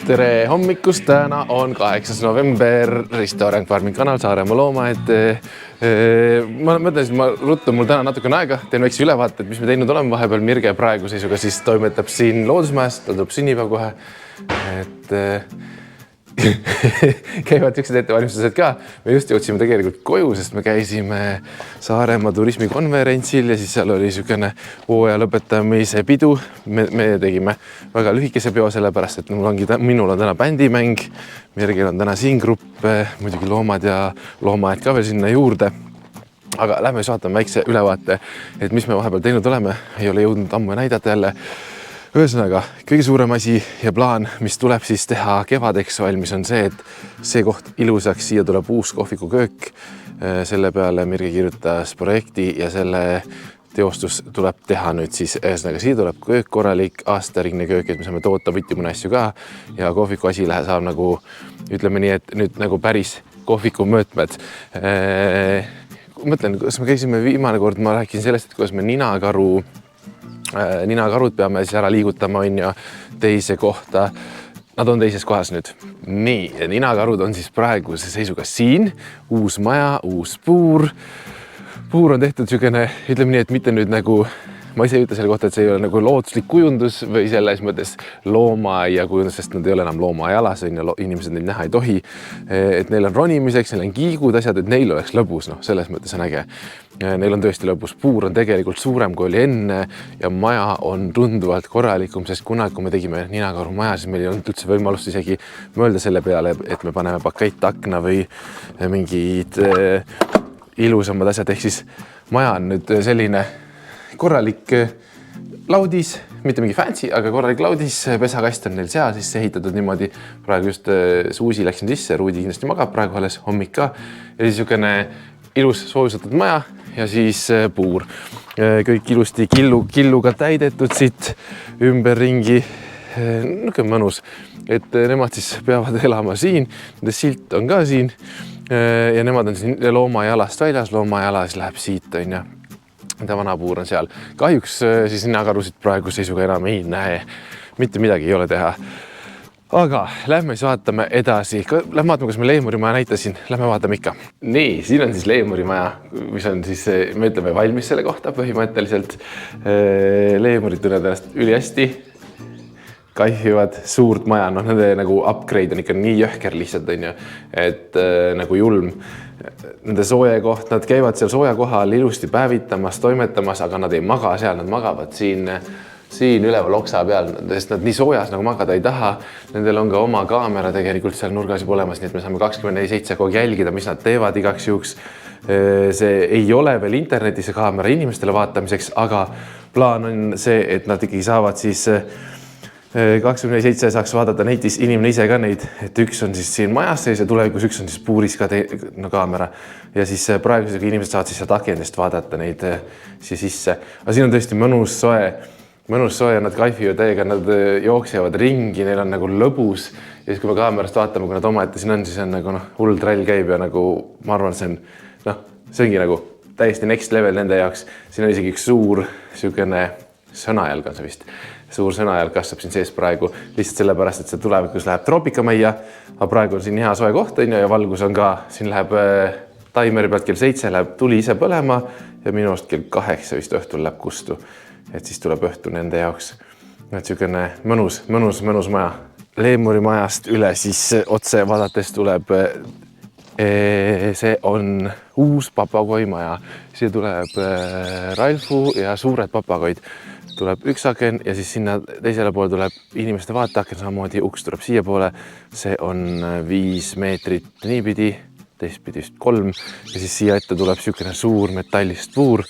Tere hommikust, täna on 8. november, Risto Areng Farming kanal, Saaremaa loomaaed. Ma mõtlesin, et mul täna natukene aega, teen väikse ülevaate, mis me teinud oleme vahepeal. Mirge praegu seisuga siis toimetab siin loodusmajas, tal tuleb sünnipäev kohe. Käivad siuksed ettevalmistused ka. Me just jõudsime tegelikult koju, sest me käisime Saaremaa turismikonverentsil ja siis seal oli siukene hooaja lõpetamise pidu. Me tegime väga lühikese peo sellepärast, et minul on täna bändimäng. Mirgil on täna siin grupp, muidugi loomad ja loomaaed ka veel sinna juurde. Aga lähme vaatame väikse ülevaate, et mis me vahepeal teinud oleme. Ei ole jõudnud ammu näidata jälle. Ühesõnaga, kõige suurem asi ja plaan, mis tuleb siis teha kevadeks valmis, on see, et see koht ilusaks, siia tuleb uus kohvikuköök. Selle peale Mirge kirjutas projekti ja selle teostus tuleb teha nüüd siis. Ühesõnaga, siia tuleb köök, korralik aastaringne köök, et me saame toota võtimune asju ka ja kohviku asi saab nagu, ütleme nii, et nüüd nagu päris kohviku möötmed. Mõtlen, kas me käisime viimane kord, ma rääkisin sellest, et kuidas me ninakarud peame siis ära liigutama teise kohta. Nad on teises kohas nüüd. Nii, ja ninakarud on siis praeguse seisuga siin. Uus maja, uus puur. Puur on tehtud siukene, ütleme nii, et mitte nüüd nagu, ma ise ütle selle kohta, et see ei ole nagu looduslik kujundus või selles mõttes loomaaia kujundus, sest nad ei ole enam loomaajalas, inimesed neid näha ei tohi. Et neil on ronimiseks, neil on kiigud, asjad, et neil oleks lõbus, selles mõttes on äge. Neil on tõesti lõbus. Puur on tegelikult suurem kui oli enne ja maja on tunduvalt korralikum, sest kunagi, kui me tegime ninakaru maja, siis meil ei olnud üldse võimalust isegi mõelda selle peale, et me paneme pakettakna või mingid ilusamad asjad. Ehk siis maja on nüüd selline korralik laudis, mitte mingi fancy, aga korralik laudis, pesakast on neil seal, siis ehitatud niimoodi. Praegu just Suusi läksin sisse, Ruudi kindlasti magab praegu alles hommik ka. Ja siis niisugune ilus soojustatud maja ja siis puur. Kõik ilusti killuga täidetud siit ümberringi. Niisugune mõnus, et nemad siis peavad elama siin. Nende silt on ka siin ja nemad on siin loomajalast väljas. Loomajala siis läheb siit, mida vana puur on seal. Kahjuks siis ninakarusid praegu seisuga enam ei näe. Mitte midagi ei ole teha. Aga lähme siis vaatame edasi. Lähme vaatame, kas me leemurimaja näitasin. Lähme vaatame ikka. Nii, siin on siis leemurimaja, mis on siis, me ütleme valmis selle kohta põhimõtteliselt. Leemurid tunnevad ennast ülihästi. Kaifivad suurt maja. Nende nagu upgrade on ikka nii jõhker lihtsalt, et nagu julm. Nende sooja koht, nad käivad seal sooja kohal ilusti päevitamas, toimetamas, aga nad ei maga seal, nad magavad siin üleval oksa peal, sest nad nii soojas nagu magada ei taha. Nendel on ka oma kaamera tegelikult seal nurgas juba olemas, nii et me saame 24/7 kogu jälgida, mis nad teevad igaks juhuks. See ei ole veel internetis see kaamera inimestele vaatamiseks, aga plaan on see, et nad ikkagi saavad siis 24/7 saaks vaadata neitis inimene ise ka neid, et üks on siis siin majas sees ja tulevikus üks on siis puuris ka kaamera. Ja siis praegusega inimesed saavad siis sealt akendest vaadata neid siia sisse. Aga siin on tõesti mõnus soe ja nad kaifivad täiega, nad jooksevad ringi, neil on nagu lõbus. Ja siis kui me kaamerast vaatame, kui nad omaette siin on, siis on nagu hull trall käib ja nagu ma arvan, see ongi nagu täiesti next level nende jaoks. Siin on isegi üks suur siukene sõnajalg on see vist. Suur sõnajalg kasvab siin sees praegu lihtsalt sellepärast, et see tulevikus läheb troopikamajja. Aga praegu on siin hea soe koht ja valgus on ka. Siin läheb taimeri pealt kell 7 läheb tuli ise põlema ja minu arust kell 8 vist õhtul läheb kustu. Et siis tuleb õhtu nende jaoks. Niisugune mõnus maja. Leemurimajast üle siis otse vaadates tuleb, see on uus papagoimaja. Siia tuleb Ralfu ja suured papagoid. Tuleb üks aken ja siis sinna teisele poole tuleb inimeste vaateaken, samamoodi uks tuleb siia poole. See on 5 meetrit niipidi, teistpidi 3 ja siis siia ette tuleb siukene suur metallist puur.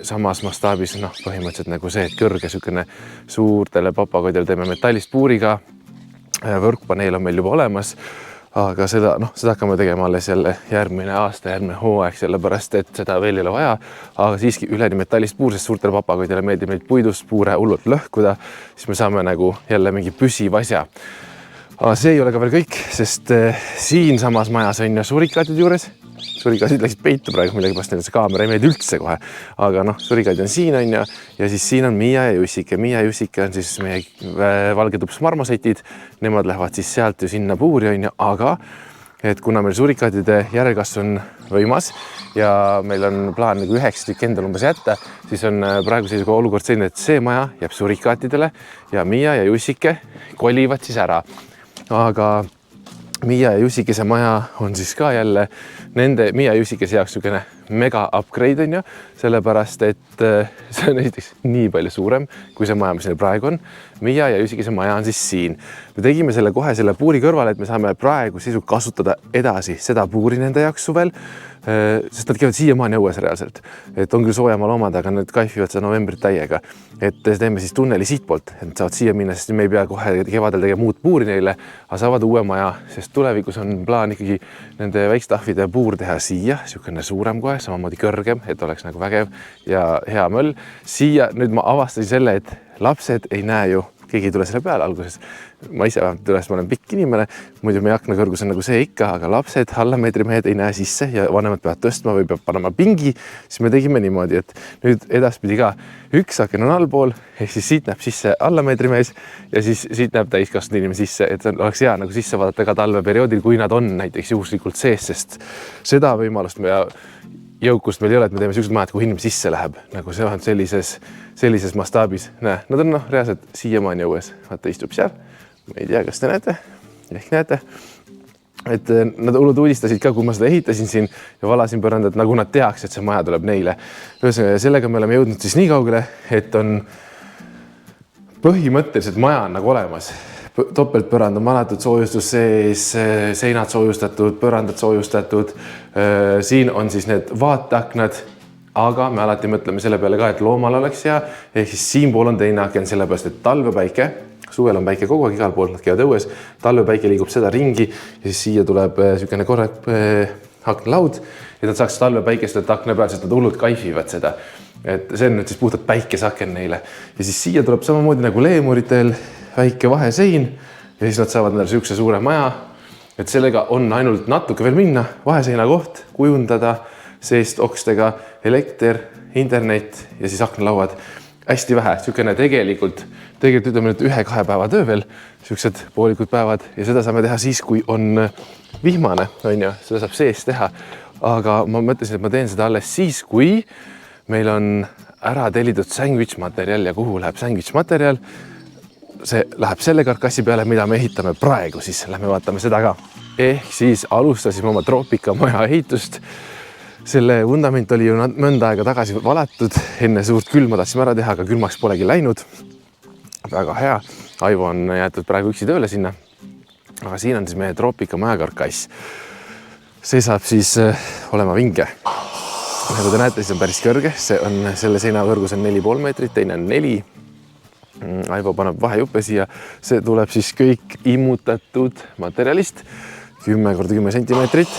Samas mastaabis põhimõtteliselt nagu see, et kõrge siukene suurtele papagoidele teeme metallist puuriga. Võrkpaneel on meil juba olemas. Aga seda hakkame tegema alles jälle järgmine aasta, järgmine hooaeg, sellepärast, et seda veel ei ole vaja. Aga siiski üleni metallist puur, sest suurtele papagoidele meeldib neid puidust puure hullult lõhkuda, siis me saame nagu jälle mingi püsiv asja. Aga see ei ole ka veel kõik, sest siin samas majas on surikaatide juures surikaasid läksid peitu praegu, millega pärast neile see kaamera ei meeldi üldse kohe. Aga noh, surikaid on siin on ja siis siin on Miia ja Jussike. Miia ja Jussike on siis meie valgetups marmosetid. Nemad lähevad siis sealt ju sinna puuri on ja, aga et kuna meil surikaadide järelkasv on võimas ja meil on plaan nagu 9 tükki endal umbes jätta, siis on praegu seisuga olukord selline, et see maja jääb surikaatidele ja Miia ja Jussike kolivad siis ära. Aga Miia ja Jussikese maja on siis ka jälle nende Miia ja Jussikese jaoks niisugune mega upgrade on ju, sellepärast et see on esiteks nii palju suurem, kui see maja, mis neil praegu on. Miia ja Jussikese maja on siis siin. Me tegime selle kohe selle puuri kõrvale, et me saame praegu sisu kasutada edasi seda puuri nende jaoks suvel, sest nad käivad siiamaani õues reaalselt. Et on küll soojamaa loomad, aga nad kaifivad seda novembrit täiega. Et teeme siis tunneli siitpoolt, et saavad siia minna, sest me ei pea kohe kevadel tegema muud puuri neile, aga saavad uue maja, sest tulevikus on plaan ikkagi nende väikstahvide puur teha siia, niisugune suurem kohe, samamoodi kõrgem, et oleks nagu vägev ja hea möll. Siia nüüd ma avastasin selle, et lapsed ei näe ju, keegi ei tule selle peale alguses. Ma ise vähemalt üles, ma olen pikk inimene, muidu meie akna kõrgus on nagu see ikka, aga lapsed, allameetrimehed ei näe sisse ja vanemad peavad tõstma või peab panema pingi, siis me tegime niimoodi, et nüüd edaspidi ka üks aken on allpool, ehk siis siit näeb sisse allameetrimees ja siis siit näeb täiskasvanud inimene sisse, et oleks hea nagu sisse vaadata ka talveperioodil, kui nad on näiteks juhuslikult sees, sest seda võimalust me jõukust meil ei ole, et me teeme sellised majad, kuhu inimene sisse läheb, nagu see on sellises mastaabis. Näe, nad on reaalselt siiamaani õues, vaata istub seal. Ma ei tea, kas te näete, ehk näete, et nad hullud uudistasid ka, kui ma seda ehitasin siin ja valasin põrandat, nagu nad tehaks, et see maja tuleb neile. Ühesõnaga, sellega me oleme jõudnud siis nii kaugele, et on põhimõtteliselt maja on nagu olemas. Topeltpõrand on malatud, soojustus sees, seinad soojustatud, põrandad soojustatud. Siin on siis need vaateaknad, aga me alati mõtleme selle peale ka, et loomal oleks hea, ehk siis siinpool on teine aken, sellepärast, et talvepäike, suvel on päike kogu aeg igal pool, nad käivad õues, talvepäike liigub seda ringi ja siis siia tuleb niisugune korralik aknalaud, et nad saaks talvepäikest akna peal, sest nad hullult kaifivad seda. Et see on nüüd siis puhtalt päikesaken neile. Ja siis siia tuleb samamoodi nagu leemuritel väike vahesein ja siis nad saavad neile siukse suure maja, et sellega on ainult natuke veel minna, vaheseina koht, kujundada seest okstega, elekter, internet ja siis aknalauad. Hästi vähe, niisugune tegelikult ütleme nüüd 1-2 päeva töö veel, niisugused poolikud päevad ja seda saame teha siis, kui on vihmane, on ju, seda saab sees teha. Aga ma mõtlesin, et ma teen seda alles siis, kui meil on ära tellitud sandwich materjal ja kuhu läheb sandwich materjal. See läheb selle karkassi peale, mida me ehitame praegu, siis lähme vaatame seda ka. Ehk siis alustasime oma troopikamaja ehitust. Selle vundament oli ju mõnda aega tagasi valatud, enne suurt külma tahtsime ära teha, aga külmaks polegi läinud. Väga hea, Aivo on jäetud praegu üksi tööle sinna, aga siin on siis meie troopikamaja karkass. See saab siis olema vinge. Nagu te näete, siis on päris kõrge, selle seina kõrgus on 4,5 meetrit, teine on 4. Aivo paneb vahejuppe siia, see tuleb siis kõik immutatud materjalist, 10x10 sentimeetrit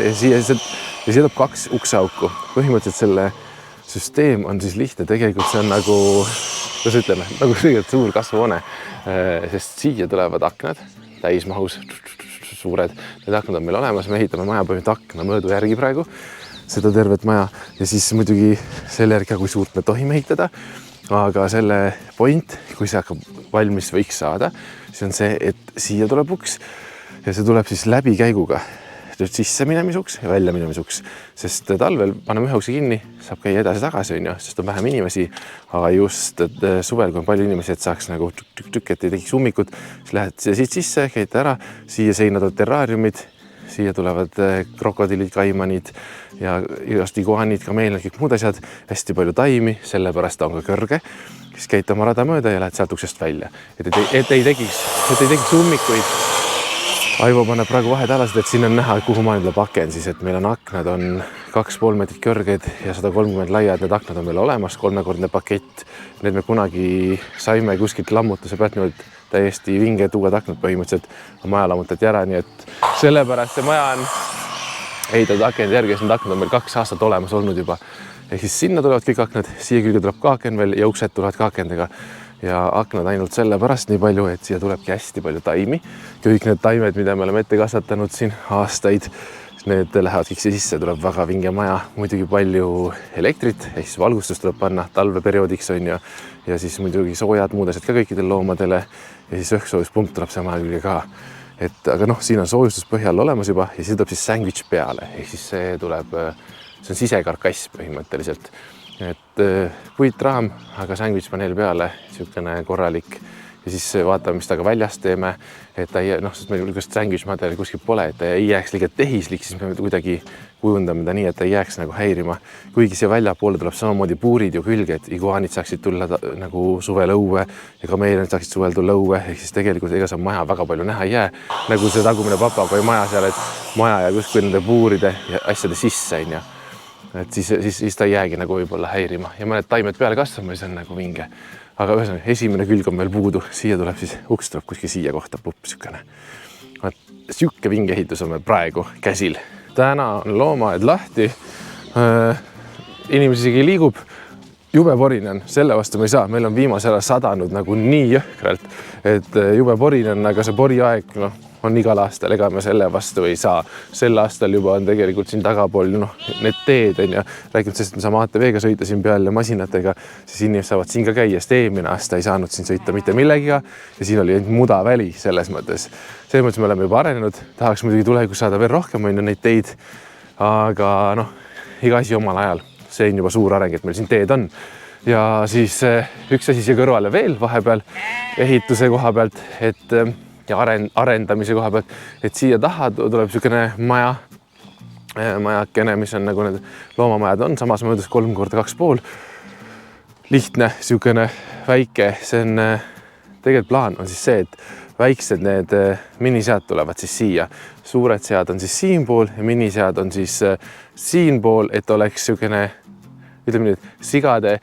ja siia tuleb 2 ukseauku. Põhimõtteliselt selle süsteem on siis lihtne, tegelikult see on nagu, kuidas ütleme, nagu kõigelt suur kasvuhoone, sest siia tulevad aknad täismahus, suured. Need aknad on meil olemas, me ehitame maja põhimõtteliselt akna mõõdu järgi praegu, seda tervet maja ja siis muidugi selle järgi, kui suurt me tohime ehitada. Aga selle point, kui see hakkab valmis võiks saada, siis on see, et siia tuleb uks ja see tuleb siis läbi käiguga. Sisse minemisuks ja välja minemisuks, sest talvel paneme ühe ukse kinni, saab käia edasi-tagasi, sest on vähem inimesi, aga just suvel, kui on palju inimesi, et saaks nagu tükk, et ei tekiks ummikut, siis lähed siit sisse, käite ära, siia seina tuleb terraariumid, siia tulevad krokodillid, kaimanid ja igast iguanid, kameelid, kõik muud asjad, hästi palju taimi, sellepärast ta on ka kõrge, siis käite oma rada mööda ja lähed sealt uksest välja, et ei tekiks ummikuid. Aivo paneb praegu vahetalasid, et siin on näha, kuhu ma nüüd paken, siis et meil on aknad on 2,5 meetrit kõrged ja 130 laiad, need aknad on meil olemas, 3-kordne pakett. Need me kunagi saime kuskilt lammutuse pealt niimoodi täiesti vinged uued aknad põhimõtteliselt maja lammutati ära, nii et sellepärast see maja on ehitatud aknad järgi, need aknad on meil 2 aastat olemas olnud juba. Ehk siis sinna tulevad kõik aknad, siia külge tuleb ka aken veel ja uksed tulevad ka akendega. Ja aknad ainult selle pärast nii palju, et siia tulebki hästi palju taimi. Kõik need taimed, mida me oleme ette kasvatanud siin aastaid, need lähevad kõik sisse, tuleb väga vinge maja, muidugi palju elektrit, ehk siis valgustus tuleb panna talveperioodiks on ju, ja siis muidugi soojad muud asjad ka kõikidele loomadele ja siis õhksoojuspump tuleb see maja külge ka. Et aga noh, siin on soojustus põhjal olemas juba ja siis tuleb siis sandwich peale, ehk siis see tuleb, see on sisekarkass põhimõtteliselt. Et puitraam, aga sandwich paneel peale, niisugune korralik ja siis vaatame, mis taga väljas teeme, et ta ei, noh, sest meil niisugust sandwich materjali kuskil pole, et ta ei jääks liiga tehislik, siis me kuidagi kujundame ta nii, et ta ei jääks nagu häirima. Kuigi siia väljapoole tuleb samamoodi puurid ju külge, et iguaanid saaksid tulla nagu suvel õue ja kameelionid saaksid suvel tulla õue, ehk siis tegelikult ega see maja väga palju näha ei jää. Nagu see tagumine papagoi maja seal, et maja jääb justkui nende puuride ja asjade sisse, on ju. Et siis ta ei jäägi nagu võib-olla häirima ja mõned taimed peale kasvama, siis on nagu vinge. Aga ühesõnaga, esimene külg on meil puudu, siia tuleb siis, uks tuleb kuskil siia kohta, siukene. Siuke vinge ehitus on meil praegu käsil. Täna on loomaaed lahti, inimesi isegi liigub, jube porine on, selle vastu me ei saa, meil on viimasel ajal sadanud nagu nii jõhkralt, et jube porine on, aga see poriaeg on igal aastal, ega me selle vastu ei saa. Sel aastal juba on tegelikult siin tagapool need teed on ja rääginud sellest, et me saame ATV-ga sõita siin peal ja masinatega, siis inimesed saavad siin ka käia, sest eelmine aasta ei saanud siin sõita mitte millegiga ja siin oli mudaväli selles mõttes. Selles mõttes me oleme juba arenenud, tahaks muidugi tulevikus saada veel rohkem on neid teid, aga iga asi omal ajal, see on juba suur areng, et meil siin teed on. Ja siis üks asi siia kõrvale veel vahepeal ehituse koha pealt, et ja arendamise koha pealt, et siia taha tuleb niisugune majakene, mis on nagu need loomamajad on, samas möödas 3x2,5. Lihtne, niisugune väike, see on tegelikult plaan on siis see, et väiksed need minisead tulevad siis siia. Suured sead on siis siinpool ja minisead on siis siinpool, et oleks niisugune, ütleme nüüd, sigade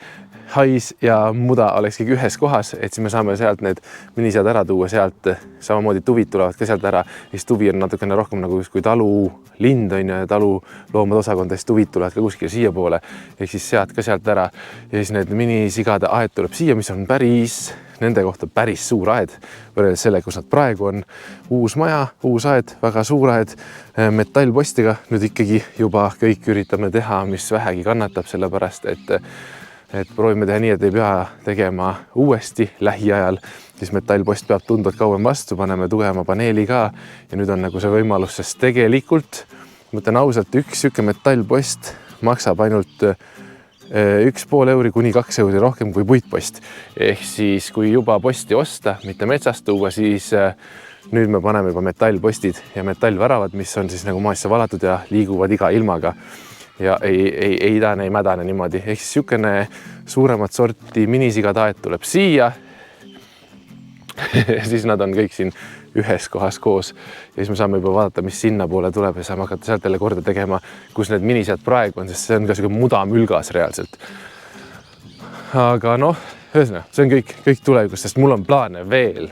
hais ja muda olekski ühes kohas, et siis me saame sealt need minisead ära tuua sealt, samamoodi tuvid tulevad ka sealt ära, siis tuvi on natukene rohkem nagu kui talulind on ja taluloomade osakond, siis tuvid tulevad ka kuskil siia poole, ehk siis sead ka sealt ära ja siis need minisigade aed tuleb siia, mis on nende kohta päris suur aed, võrreldes selle, kus nad praegu on. Uus maja, uus aed, väga suur aed, metallpostiga nüüd ikkagi juba kõik üritame teha, mis vähegi kannatab, sellepärast, et proovime teha nii, et ei pea tegema uuesti lähiajal, siis metallpost peab tundvalt kauem vastu, paneme tugevama paneeli ka ja nüüd on nagu see võimalus, sest tegelikult, mõtlen ausalt, üks siuke metallpost maksab ainult 1,5 euri kuni 2 euri rohkem kui puitpost. Ehk siis, kui juba posti osta, mitte metsast tuua, siis nüüd me paneme juba metallpostid ja metallväravad, mis on siis nagu maasse valatud ja liiguvad iga ilmaga. Ja ei idane, ei mädane niimoodi. Ehk siis niisugune suuremat sorti minisigataed tuleb siia. Siis nad on kõik siin ühes kohas koos. Ja siis me saame juba vaadata, mis sinna poole tuleb ja saame hakata sealt jälle korda tegema, kus need minised praegu on, sest see on ka selline mudamülgas reaalselt. Aga ühesõnaga, see on kõik tulevikus, sest mul on plaane veel.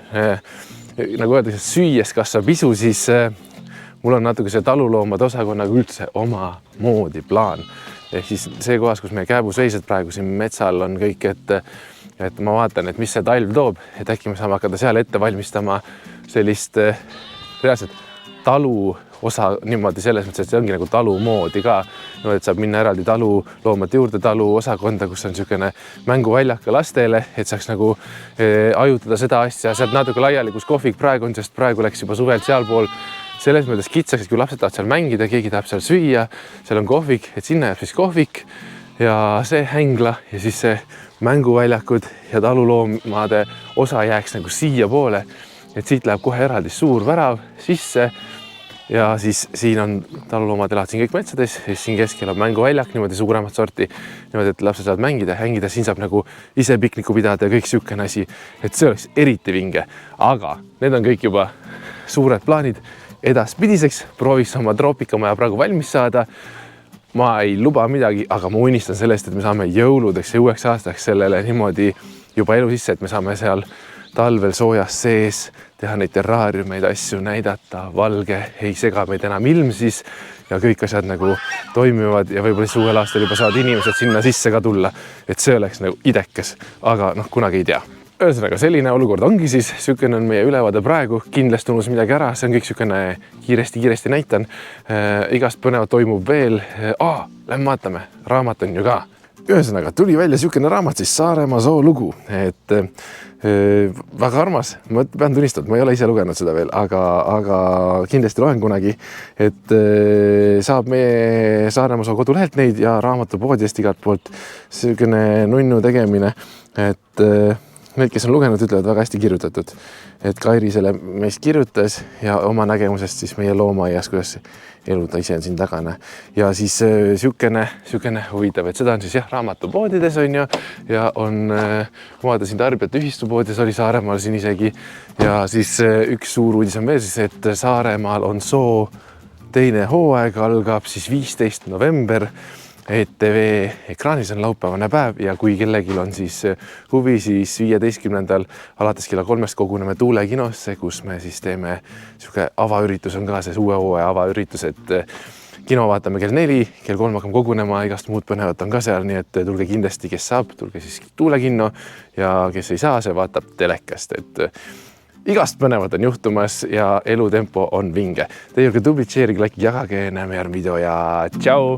Nagu öeldakse, süües kasvab isu, siis mul on natuke see taluloomade osakonnaga üldse oma moodi plaan. Ehk siis see kohas, kus meie kääbusveised praegu siin metsal on kõik, et ma vaatan, et mis see talv toob, et äkki me saame hakata seal ette valmistama sellist reaalselt talu osa niimoodi selles mõttes, et see ongi nagu talu moodi ka. Et saab minna eraldi taluloomade juurde talu osakonda, kus on niisugune mänguväljaka lastele, et saaks nagu ajutada seda asja sealt natuke laiali, kus kohvik praegu on, sest praegu läks juba suvelt sealpool selles mõttes kitsaks, et kui lapsed tahavad seal mängida, keegi tahab seal süüa, seal on kohvik, et sinna jääb siis kohvik ja see hängla ja siis see mänguväljakud ja taluloomade osa jääks nagu siia poole, et siit läheb kohe eraldi suur värav sisse ja siis siin on taluloomad elavad siin kõik metsades, siis siin keskel on mänguväljak niimoodi suuremat sorti, niimoodi, et lapsed saavad mängida, hängida, siin saab nagu ise pikniku pidada ja kõik siukene asi, et see oleks eriti vinge, aga need on kõik juba suured plaanid edaspidiseks, prooviks oma troopikamaja praegu valmis saada. Ma ei luba midagi, aga ma unistan sellest, et me saame jõuludeks ja uueks aastaks sellele niimoodi juba elu sisse, et me saame seal talvel soojas sees teha neid terraariumeid, asju näidata, valge, ei sega meid enam ilm siis ja kõik asjad nagu toimivad ja võib-olla siis uuel aastal juba saavad inimesed sinna sisse ka tulla, et see oleks nagu idekas, aga kunagi ei tea. Ühesõnaga, selline olukord ongi siis, sükene on meie ülevaade praegu, kindlasti unus midagi ära, see on kõik sükene kiiresti näitan. Igast põnevat toimub veel. Lähme vaatame, raamat on ju ka. Ühesõnaga, tuli välja sükene raamat siis Saaremaa soolugu, et väga armas, ma pean tunnistama, ma ei ole ise lugenud seda veel, aga kindlasti loen kunagi, et saab meie Saaremaa soo kodulehelt neid ja raamatupoodist igalt poolt sükene nunnu tegemine, et need, kes on lugenud, ütlevad väga hästi kirjutatud, et Kairi selle meist kirjutas ja oma nägemusest siis meie loomaaias, kuidas elu ta ise on siin tagane. Ja siis sükene huvitav, et seda on siis raamatupoodides on ja on, vaatasin Tarbijate ühistupoodis oli Saaremaal siin isegi ja siis üks suur uudis on veel siis, et Saaremaal on soo teine hooaeg algab siis 15. november. ETV ekraanis on laupäevane päev ja kui kellelgi on siis huvi, siis 15. alates kella 3 koguneme Tuule kinosse, kus me siis teeme siuke avaüritus on ka see uue hooaja avaüritus, et kino vaatame kell 4, kell 3 hakkame kogunema, igast muud põnevat on ka seal, nii et tulge kindlasti, kes saab, tulge siis Tuule kinno ja kes ei saa, see vaatab telekast, et igast põnevat on juhtumas ja elutempo on vinge. Teie olge tublid, share'ige, like, jagage, näeme järgmine video ja tšau!